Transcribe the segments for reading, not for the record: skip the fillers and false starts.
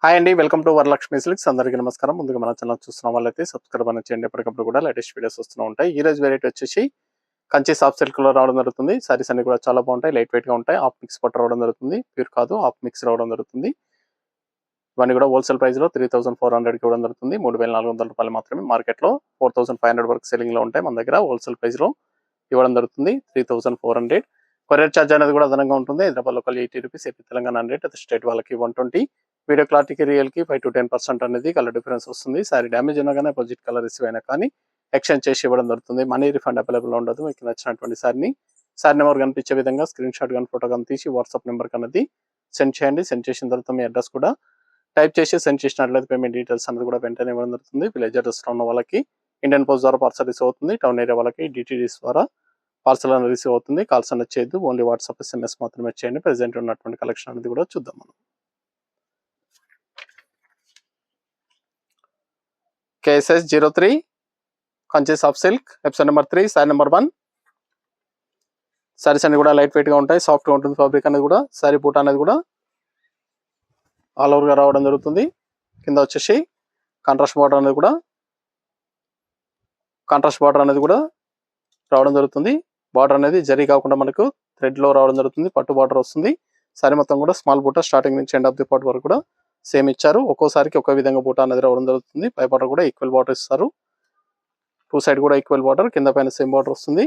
Hi అండి. Welcome to Varalakshmi silks. అందరికీ నమస్కారం. ముందుగా మన ఛానల్ చూస్తున్న వాళ్ళైతే సబ్స్క్రైబ్ అనేది చేయండి. ఎప్పటికప్పుడు కూడా లేటెస్ట్ వీడియోస్ వస్తూ ఉంటాయి. ఈ రోజు వెరైటీ వచ్చేసి కంచి సాఫ్ట్ సిల్క్ లో రావడం జరుగుతుంది. సారీస్ అన్ని కూడా చాలా బాగుంటాయి. లైట్ వెయిట్ గా ఉంటాయి. హాఫ్ మిక్స్ పట్టు రావడం జరుగుతుంది. ప్యూర్ కాదు, హాఫ్ మిక్స్ రావడం జరుగుతుంది. ఇవన్నీ కూడా హోల్సేల్ ప్రైస్ లో 3400 ఇవ్వడం జరుగుతుంది. 3400 రూపాయలు మాత్రమే. మార్కెట్ లో 4500 వరకు సెల్లింగ్ లో ఉంటాయి. మన దగ్గర హోల్సేల్ ప్రైస్ లో ఇవ్వడం జరుగుతుంది. 3400. కొరియర్ ఛార్జ్ అనేది కూడా అదనంగా ఉంటుంది. Hyderabad local 80 rupees, AP Telangana 100, state వాళ్ళకి 120. వీడియో క్లారిటీకి రియల్ కి 5 to 10% అనేది కలర్ డిఫరెన్స్ వస్తుంది. సారీ డ్యామేజ్ అయినా కానీ అపోజిట్ కలర్ రిసీవ్ అయినా కానీ ఎక్స్చేంజ్ చేసి ఇవ్వడం జరుగుతుంది. మనీ రిఫండ్ అవైలబుల్ ఉండదు. మీకు నచ్చినటువంటి సారీ నెంబర్ కనిపించే విధంగా స్క్రీన్ షాట్ కానీ ఫోటో కానీ తీసి వాట్సాప్ నెంబర్ అనేది సెండ్ చేయండి. సెండ్ చేసిన తర్వాత మీ అడ్రస్ కూడా టైప్ చేసి సెండ్ చేసినట్లయితే పేమెంట్ డీటెయిల్స్ అనేది కూడా వెంటనే ఇవ్వడం జరుగుతుంది. విలేజ్ అడ్రస్ లో ఉన్న వాళ్ళకి ఇండియన్ పోస్ట్ ద్వారా పార్సల్ రిసీవ్ అవుతుంది. టౌన్ ఏరియా వాళ్ళకి డిటిడిస్ ద్వారా పార్సల్ అనేది రిసీవ్ అవుతుంది. కాల్స్ అనేది చేయొద్దు. ఓన్లీ వాట్సాప్ SMS మాత్రమే చేయండి. ప్రెసెంట్ ఉన్నటువంటి కలెక్షన్ అనేది కూడా చూద్దాం మనం. KSS 03 Kanchi soft silk episode number 3 sorry number 1. Saris అన్ని కూడా లైట్ వెయిట్ గా ఉంటాయి. సాఫ్ట్ గా ఉంటుంది. ఫ్యాబ్రిక్ అనేది కూడా సారీ పూట అనేది కూడా ఆల్ ఓవర్ గా రావడం జరుగుతుంది. కింద వచ్చేసి కాంట్రాస్ట్ బార్డర్ అనేది కూడా రావడం జరుగుతుంది. బార్డర్ అనేది జరీ కాకుండా మనకు థ్రెడ్ లో రావడం జరుగుతుంది. పట్టు బార్డర్ వస్తుంది. సారీ మొత్తం కూడా స్మాల్ బూట స్టార్టింగ్ నుంచి ఎండ్ ఆఫ్ ది పార్ట్ వరకు కూడా సేమ్ ఇచ్చారు. ఒక్కోసారికి ఒక్కో విధంగా బూట అనేది రావడం జరుగుతుంది. పై బార్డర్ కూడా ఈక్వల్ బార్డర్ ఇస్తారు. టూ సైడ్ కూడా ఈక్వల్ బార్డర్, కింద పైన సేమ్ బార్డర్ వస్తుంది.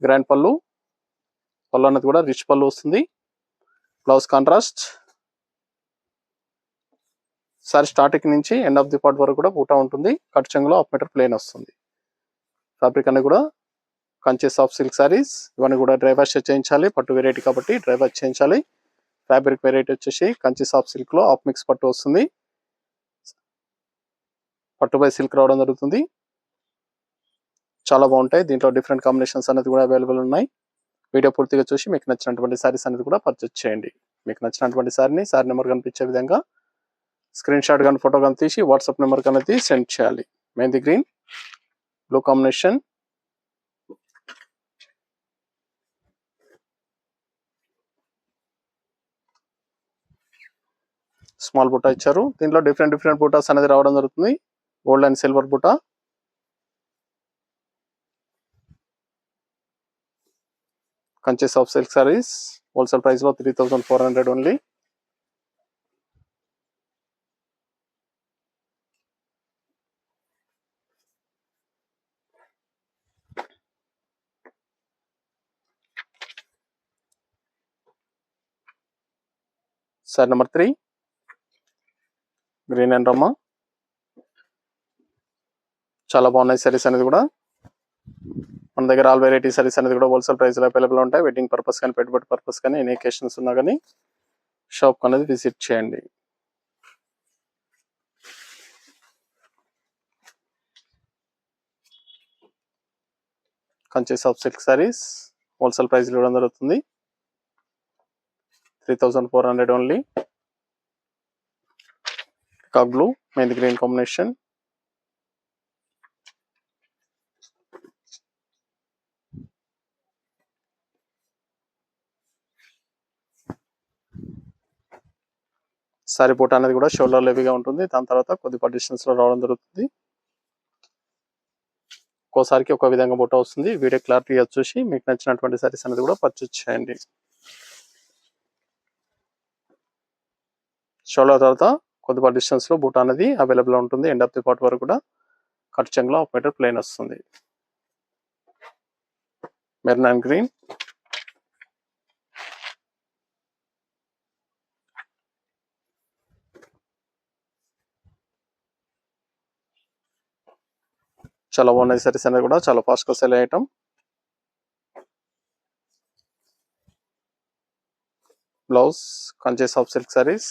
గ్రాండ్ పళ్ళు అనేది కూడా రిచ్ పళ్ళు వస్తుంది. Blouse contrast. సారీ స్టార్టింగ్ నుంచి ఎండ్ ఆఫ్ ది పార్ట్ వరకు కూడా బూటా ఉంటుంది. కట్ చెంగులో హాఫ్ మీటర్ ప్లేన్ వస్తుంది. ఫ్యాబ్రిక్ అనేది కూడా కంచి సాఫ్ట్ సిల్క్ సారీస్. ఇవన్నీ కూడా డ్రై వాష్ చేయించాలి. పట్టు వెరైటీ కాబట్టి డ్రై వాష్ చేయించాలి. ఫ్యాబ్రిక్ వెరైటీ వచ్చేసి కంచి సాఫ్ట్ సిల్క్ లో హాఫ్ మిక్స్ పట్టు వస్తుంది. పట్టు బై సిల్క్ రావడం జరుగుతుంది. చాలా బాగుంటాయి. దీంట్లో డిఫరెంట్ కాంబినేషన్స్ అనేది కూడా అవైలబుల్ ఉన్నాయి. వీడియో పూర్తిగా చూసి మీకు నచ్చినటువంటి సారీస్ అనేది కూడా పర్చేస్ చేయండి. మీకు నచ్చినటువంటి సారీని సారీ నెంబర్ కనిపించే విధంగా స్క్రీన్ షాట్ కానీ ఫోటో కానీ తీసి వాట్సాప్ నెంబర్ అనేది సెండ్ చేయాలి. Mehndi green blue combination. Small బుట్ట ఇచ్చారు. దీంట్లో డిఫరెంట్ బుటాస్ అనేది రావడం జరుగుతుంది. గోల్డ్ అండ్ సిల్వర్ బుట్ట. Kanchi soft silk saris wholesale price లో 3400 only. Sorry number 3 green and రమ్మ. చాలా బాగున్నాయి సారీస్ అనేది కూడా. మన దగ్గర ఆల్ వెరైటీ సారీస్ అనేది కూడా హోల్సేల్ ప్రైస్ లో అవైలబుల్ ఉంటాయి. వెడ్డింగ్ పర్పస్ కానీ పెట్టుబడి పర్పస్ కానీ ఎనీ అకేషన్స్ ఉన్నా కానీ షాప్ అనేది విజిట్ చేయండి. Kanchi soft silk saris wholesale price ఇవ్వడం జరుగుతుంది. 3400 only. Peacock blue mehndi green combination. Sorry పూట అనేది కూడా షోల్డర్ లెవీగా ఉంటుంది. దాని తర్వాత కొద్దిపాటి డిస్టెన్స్ లో రావడం జరుగుతుంది. ఒక్కోసారికి ఒక విధంగా బుట్ట వస్తుంది. వీడియో క్లారిటీ చూసి మీకు నచ్చినటువంటి సారీస్ అనేది కూడా పర్చేస్ చేయండి. షోల్డర్ తర్వాత కొద్దిపాటి డిస్టెన్స్ లో బుట్ట అనేది అవైలబుల్ ఉంటుంది. ఎండ్ ఆఫ్ ది పార్ట్ వరకు కూడా కట్ చెంగులో హాఫ్ మీటర్ ప్లేన్ వస్తుంది. Maroon and green. చాలా బాగున్నాయి సారీస్ అనేది కూడా. చాలా ఫాస్ట్ గా cell item. Blouse Kanchi soft silk saris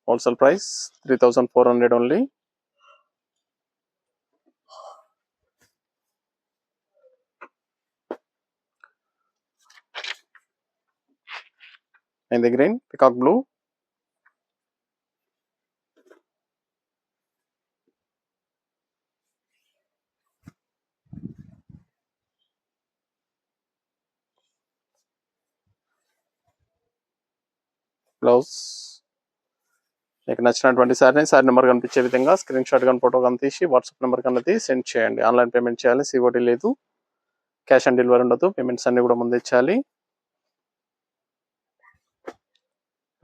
wholesale price 3400 only. Mehndi green peacock blue. Blouse. మీకు నచ్చినటువంటి శారీ నెంబర్ కనిపించే విధంగా స్క్రీన్ షాట్ కానీ ఫోటో కానీ తీసి వాట్సాప్ నెంబర్ కన్నది సెండ్ చేయండి. ఆన్లైన్ పేమెంట్ చేయాలి, సిఓడి లేదు, క్యాష్ ఆన్ డెలివరీ ఉండదు. పేమెంట్స్ అన్ని కూడా ముందు ఇచ్చాలి.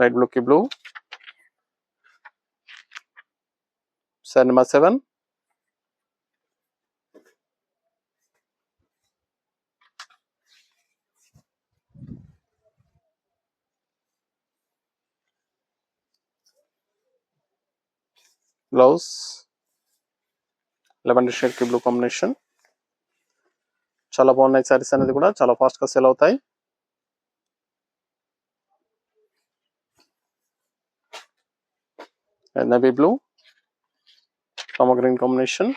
లైట్ బ్లూ కి blue. Sari number 7. Blouse lavender shade కి బ్లూ కాంబినేషన్. చాలా బాగున్నాయి సారీస్ అనేది కూడా చాలా ఫాస్ట్ గా సేల్ అవుతాయి. Navy blue Rama green combination.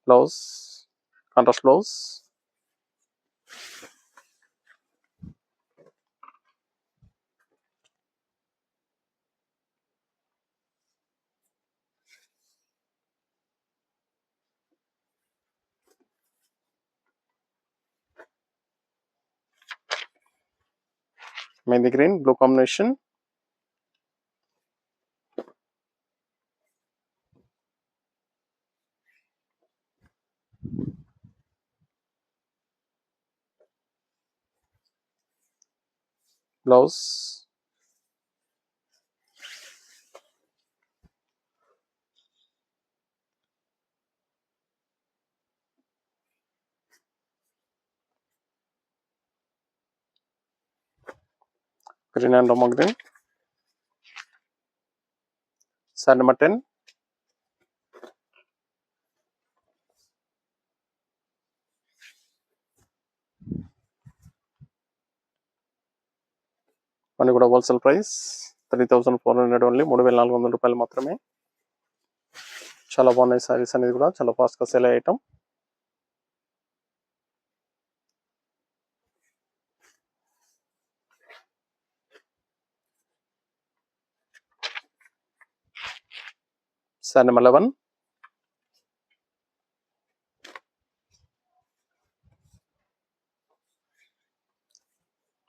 Blouse contrast blouse. Mehndi green blue combination. Blouse green and Rama green. Sari number 10. అన్ని కూడా హోల్సేల్ ప్రైస్ 3400 ఓన్లీ, 3400 రూపాయలు మాత్రమే. చాలా బాగున్నాయి సారీస్ అనేది కూడా చాలా ఫాస్ట్ గా సేల్ అయ్యటం. Sari number 11.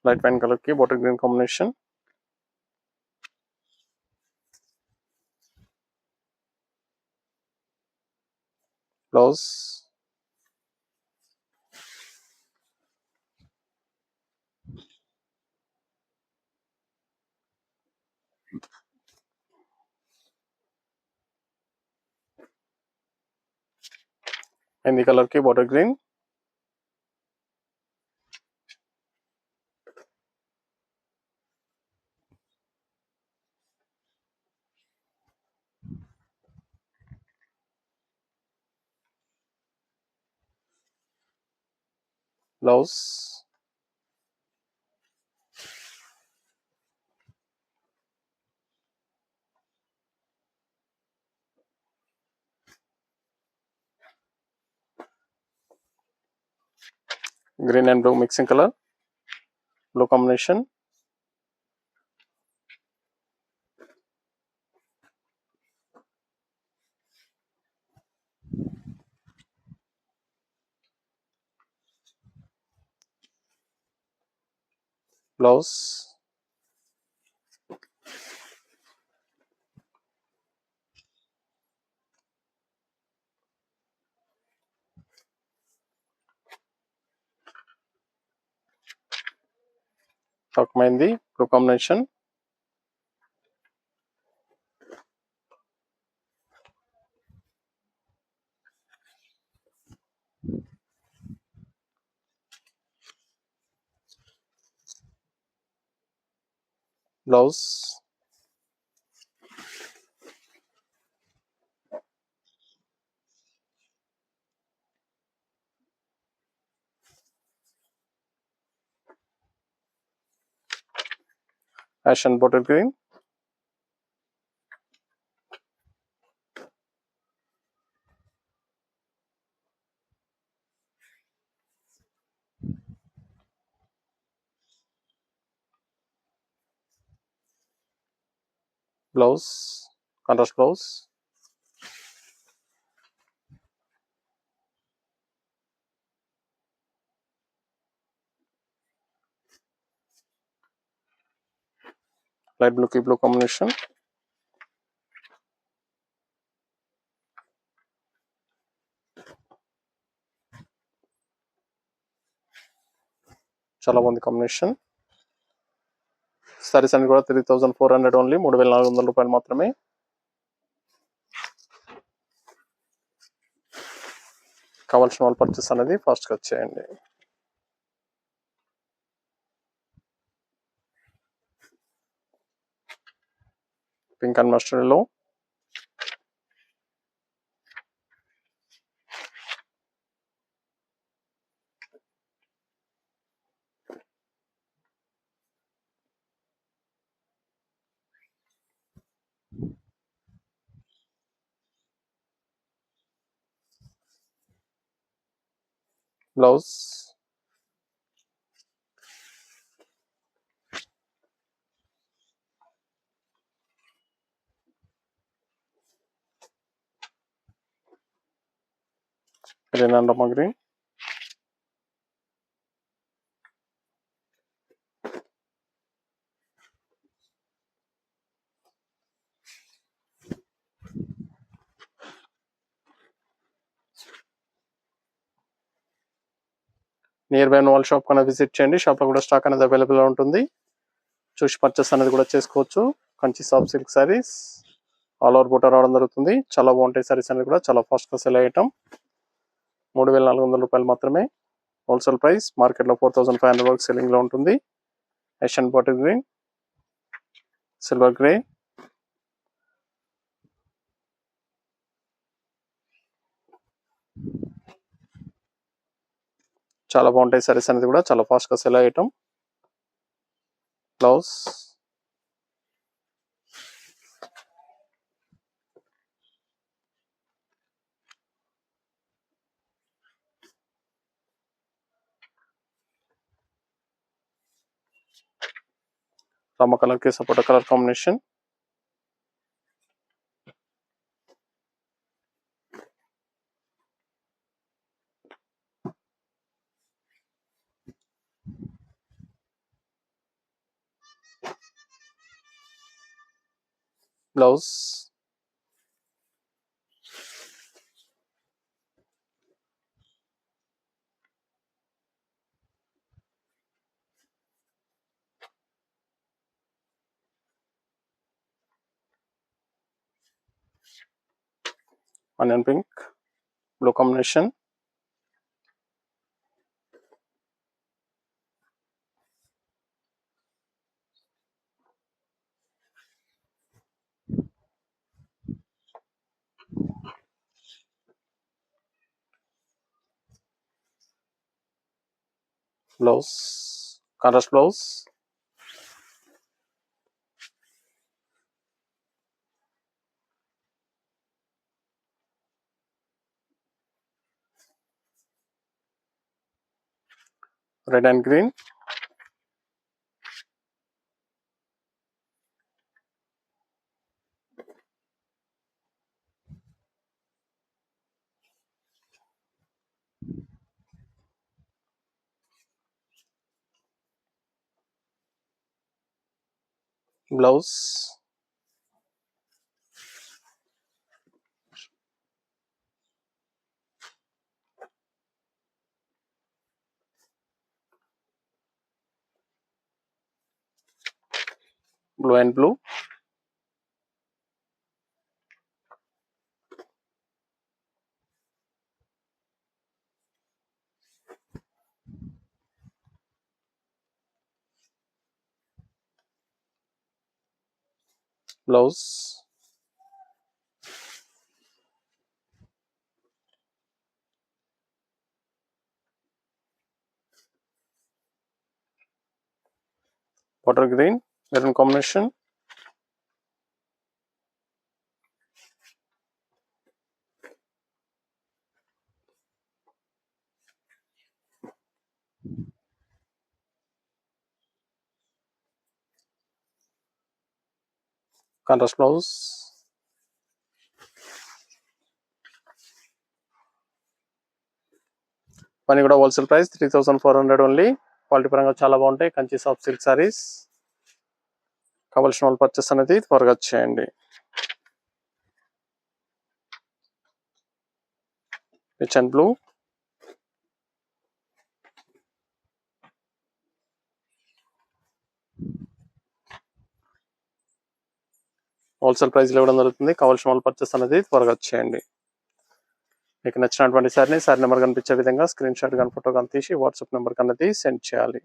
Light wine colour కి bottle green combination. Blouse mehndi colour కి bottle green. Blouse green and blue mixing colour, blue combination. Blouse టాక్ mehndi blue combination. Blouse ash and bottle green. Blouse contrast blouse, light blue కి blue combination, చాలా బాగుంది combination. Saris అన్ని కూడా 3400 only, 3400 రూపాయలు మాత్రమే. కావాల్సిన వాళ్ళు పర్చేస్ అనేది ఫాస్ట్గా వచ్చేయండి. పింక్ అండ్ మస్టర్డ్ లో బ్లౌజ్, గ్రీన్ అండ్ రమ్మ గ్రీన్, నియర్ బై వాళ్ళ షాప్ కన్నా విజిట్ చేయండి. షాప్లో కూడా స్టాక్ అనేది అవైలబుల్గా ఉంటుంది. చూసి పర్చేస్ అనేది కూడా చేసుకోవచ్చు. Kanchi soft silk saris all over బూటా రావడం జరుగుతుంది. చాలా బాగుంటాయి సారీస్ అనేది కూడా, చాలా ఫాస్ట్గా సెల్ అయ్యటం. 3400 రూపాయలు మాత్రమే హోల్సేల్ ప్రైస్. మార్కెట్లో 4500 వరకు సెల్లింగ్లో ఉంటుంది. Asian bottle green, silver grey, చాలా బాగుంటాయి సారీస్ అనేది కూడా, చాలా ఫాస్ట్గా సెల్ అయ్యటం. బ్లౌజ్, రామ కలర్ కి sapota colour combination, blouse, onion pink blue combination, blouse contrast blouse, red and green, blouse, blue and blue, blouse, water green maroon combination, contrast blouse. పని కూడా హోల్సేల్ ప్రైస్ 3400 ఓన్లీ. క్వాలిటీ పరంగా చాలా బాగుంటాయి. Kanchi soft silk saris. కావాల్సిన వాళ్ళు purchase అనేది త్వరగా చేయండి. Rich and blue. హోల్సేల్ ప్రైస్లో ఇవ్వడం జరుగుతుంది. కావాల్సిన వాళ్ళు పర్చేస్ అనేది త్వరగా చేయండి. మీకు నచ్చినటువంటి సారీ నెంబర్ కనిపించే విధంగా స్క్రీన్ షాట్ కానీ ఫోటో కానీ తీసి వాట్సాప్ నెంబర్ అనేది సెండ్ చేయాలి.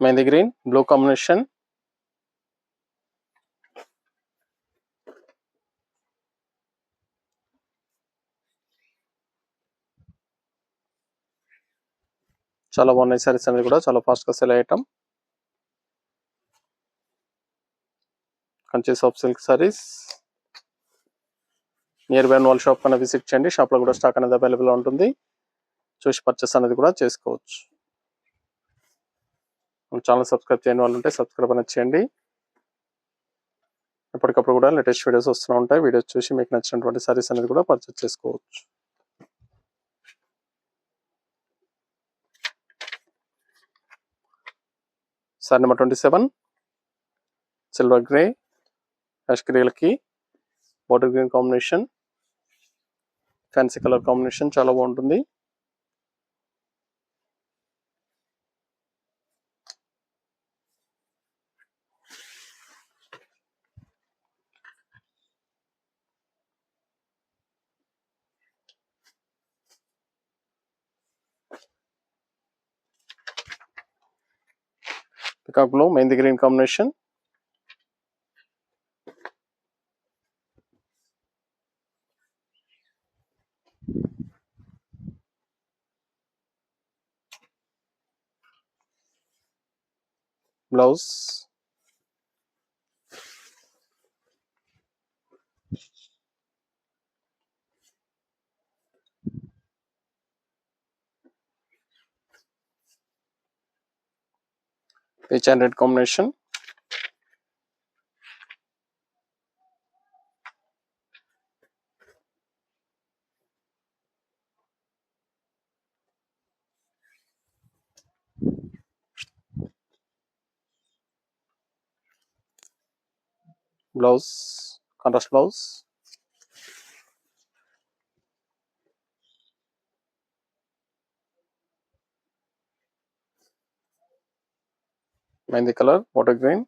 Mehndi green blue combination. చాలా బాగున్నాయి సారీస్ అనేది కూడా చాలా ఫాస్ట్గా సెల్ అయ్యటం. Kanchi soft silk saris. Nearby వాళ్ళ షాప్ కన్నా విజిట్ చేయండి. షాప్లో కూడా స్టాక్ అనేది అవైలబుల్ ఉంటుంది. చూసి పర్చేస్ అనేది కూడా చేసుకోవచ్చు. ఛానల్ సబ్స్క్రైబ్ చేయని వాళ్ళు ఉంటే సబ్స్క్రైబ్ అనేది చేయండి. ఎప్పటికప్పుడు కూడా లేటెస్ట్ వీడియోస్ వస్తూ ఉంటాయి. వీడియోస్ చూసి మీకు నచ్చినటువంటి సారీస్ అనేది కూడా పర్చేస్ చేసుకోవచ్చు. Sari number 27 silver grey ash గ్రేలకి water green combination. Fancy colour combination చాలా బాగుంటుంది. Peacock blue mehndi green combination. Blouse. Peach and red combination. Blouse contrast blouse. Mehndi colour water green.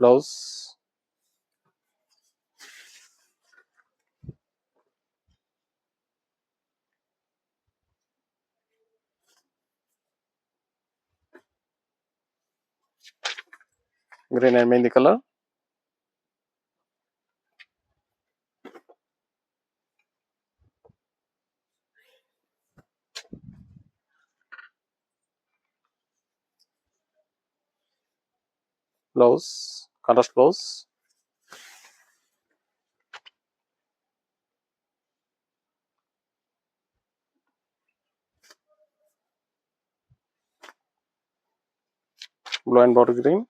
Blouse. Green and mehndi colour. Blouse contrast blouse. Blue and bottle green.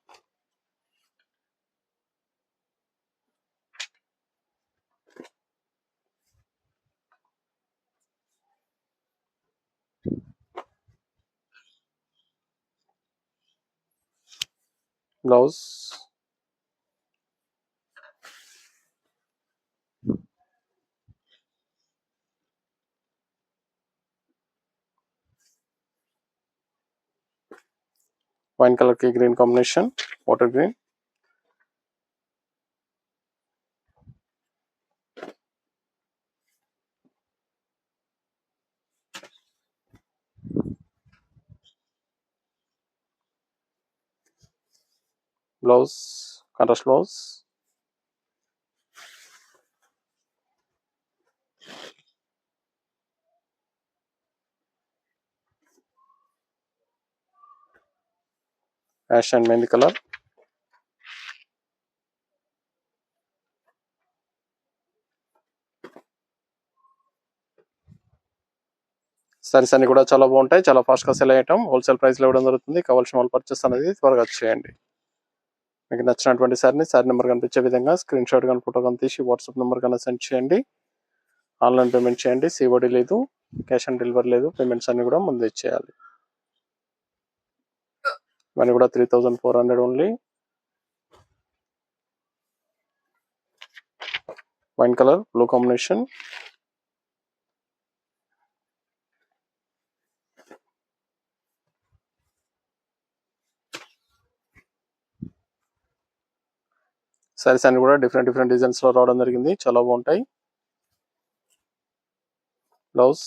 Blouse. Wine colour కి green combination water green. Blouse contrast blouse. Ash and mehndi colour. Saris అన్ని కూడా చాలా బాగుంటాయి, చాలా fast గా cell అయ్యటం. Wholesale price లో ఇవ్వడం జరుగుతుంది. కావాల్సిన వాళ్ళు పర్చేస్ అనేది త్వరగా చేయండి. మీకు నచ్చినటువంటి సారీ నెంబర్ కనిపించే విధంగా స్క్రీన్ షాట్ కానీ ఫోటో కానీ తీసి వాట్సాప్ నెంబర్ కన్నా సెండ్ చేయండి. ఆన్లైన్ పేమెంట్ చేయండి. సిఓడి లేదు, క్యాష్ ఆన్ డెలివరీ లేదు. పేమెంట్స్ అన్ని కూడా ముందే చేయాలి. ఇవన్నీ కూడా 3400 only. Wine colour blue combination. Saris అన్ని కూడా డిఫరెంట్ డిజైన్స్ లో రావడం జరిగింది, చాలా బాగుంటాయి. Blouse,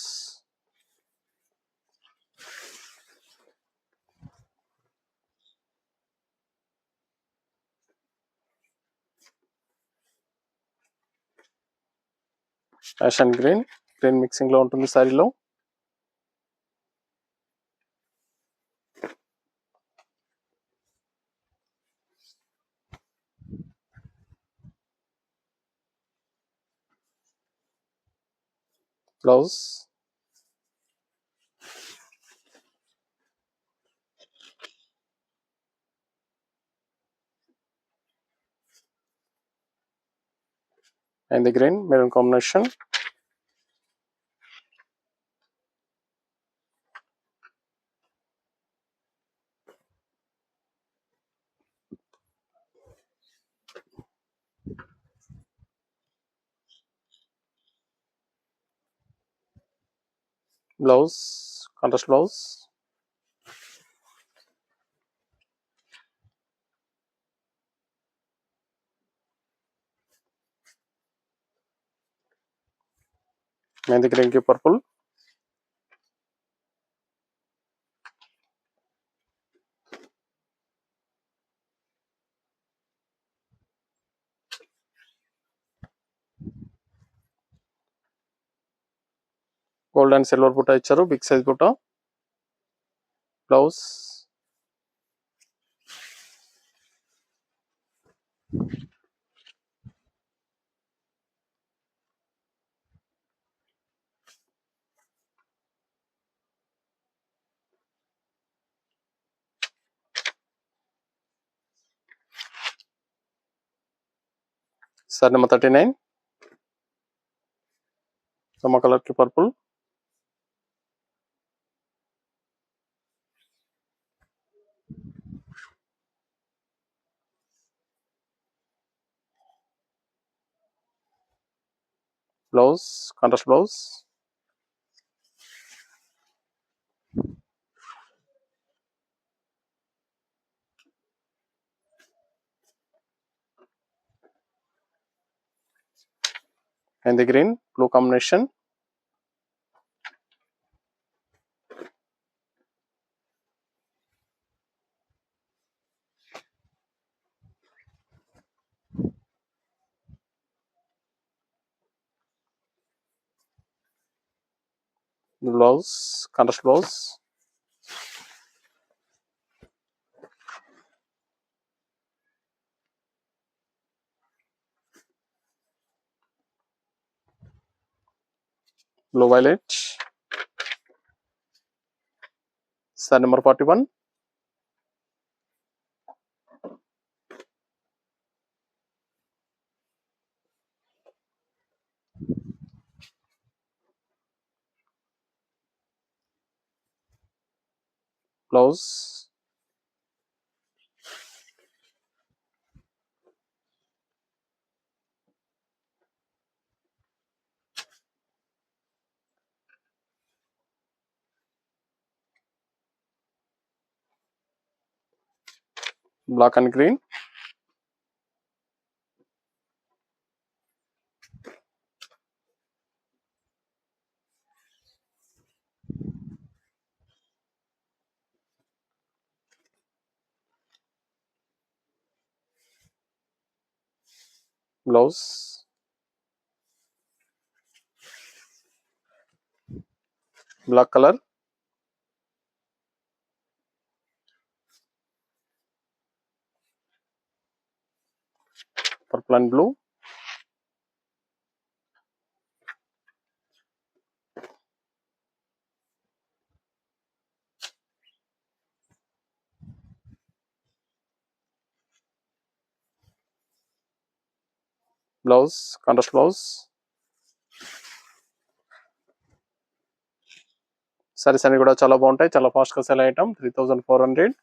ash and green mixing లో ఉంటుంది సారీలో. Blouse, and the green maroon combination. Blouse contrast blouse. Mehndi green కి పర్పుల్. గోల్డ్ అండ్ సిల్వర్ బుట్ట ఇచ్చారు, బిగ్ సైజ్ బుట్ట. బ్లౌజ్, సారీ నెంబర్ 39 సమ్మ కలర్ కి purple. Blouse contrast blouse. And the green blue combination. Blouse contrast blouse. Blue violet. Sari number 41 blouse, black and green. Blouse, black colour. Purple and blue. Blouse contrast blouse. Saris అన్ని కూడా చాలా బాగుంటాయి, చాలా fast గా cell item. 3400,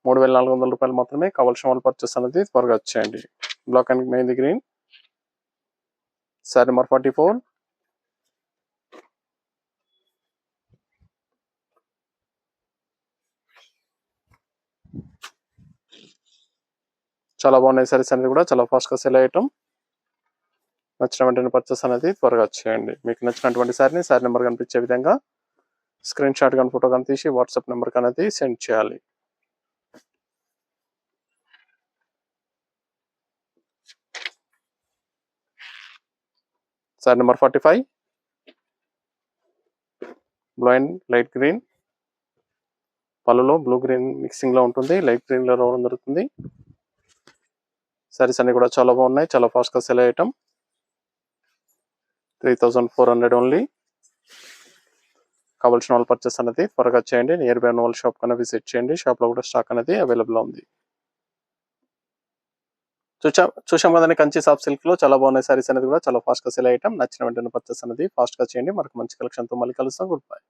3400 రూపాయలు మాత్రమే. కావాల్సిన వాళ్ళు పర్చేస్ అనేది త్వరగా వచ్చేయండి. Black and mehndi green. Sari number 44. చాలా బాగున్నాయి సారీస్ అనేది కూడా, చాలా ఫాస్ట్ గా సెల్ ఐటమ్. నచ్చిన వెంటనే పర్చేస్ అనేది త్వరగా వచ్చేయండి. మీకు నచ్చినటువంటి సారీ నెంబర్ కనిపించే విధంగా స్క్రీన్ షాట్ కానీ ఫోటో కానీ తీసి వాట్సాప్ నెంబర్ అనేది సెండ్ చేయాలి. Sorry number 45. Blue and light green. పళ్ళులో బ్లూ గ్రీన్ మిక్సింగ్ లో ఉంటుంది, లైట్ గ్రీన్ లో రావడం జరుగుతుంది. సారీస్ అన్ని కూడా చాలా బాగున్నాయి, చాలా ఫాస్ట్ గా సెల్ ఐటమ్. 3400 ఓన్లీ. కావాల్సిన వాళ్ళు పర్చేస్ అనేది త్వరగా చేయండి. నియర్ బై ఉన్న వాళ్ళ షాప్ కన్నా విజిట్ చేయండి. షాప్ లో కూడా స్టాక్ అనేది అవైలబుల్ ఉంది. చూసాం కదండి, కంచి సాఫ్ట్ సిల్క్ లో చాలా బాగున్నాయి సారీస్ అనేది కూడా, చాలా ఫాస్ట్ గా సెల్ ఐటమ్. నచ్చిన వెంటనే పర్చేస్ అనేది ఫాస్ట్ గా చేయండి. మనకు మంచి కలెక్షన్ తో మళ్ళీ కలుస్తాం. Good bye.